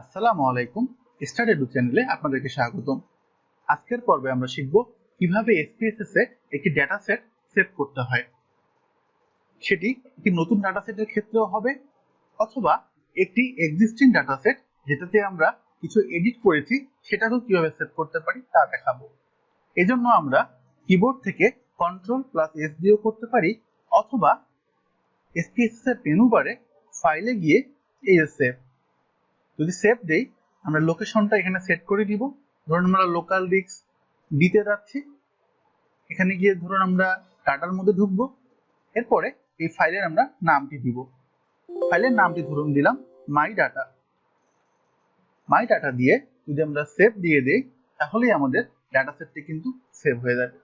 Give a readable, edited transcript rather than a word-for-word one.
আসসালামু আলাইকুম। Study edu চ্যানেলে আপনাদেরকে স্বাগতম। আজকের পর্বে আমরা শিখব কিভাবে এসপিএসএস এ একটি ডেটা সেট সেভ করতে হয়। সেটি একটি নতুন ডাটা সেটের ক্ষেত্রেও হবে অথবা একটি এক্সিস্টিং ডাটা সেট যেটাতে আমরা কিছু এডিট করেছি সেটাকেও কিভাবে সেভ করতে পারি তা দেখাবো। এজন্য আমরা কিবোর্ড থেকে Ctrl+S দিয়েও করতে পারি অথবা এসপিএসএস এর মেনু বারে ফাইলে গিয়ে এই সেভ, যদি সেভ দেই আমরা লোকেশনটা এখানে সেট করে দিব। ধরুন আমরা লোকাল ডিস্ক দিতে যাচ্ছি, এখানে গিয়ে ধরুন আমরা ডাটার মধ্যে ঢুকবো, এরপরে এই ফাইলের আমরা নামটি দিব। ফাইলের নামটি ধরুন দিলাম মাই ডাটা দিয়ে যদি আমরা সেভ দিয়ে দেই তাহলেই আমাদের ডাটা সেটটি কিন্তু সেভ হয়ে যাবে।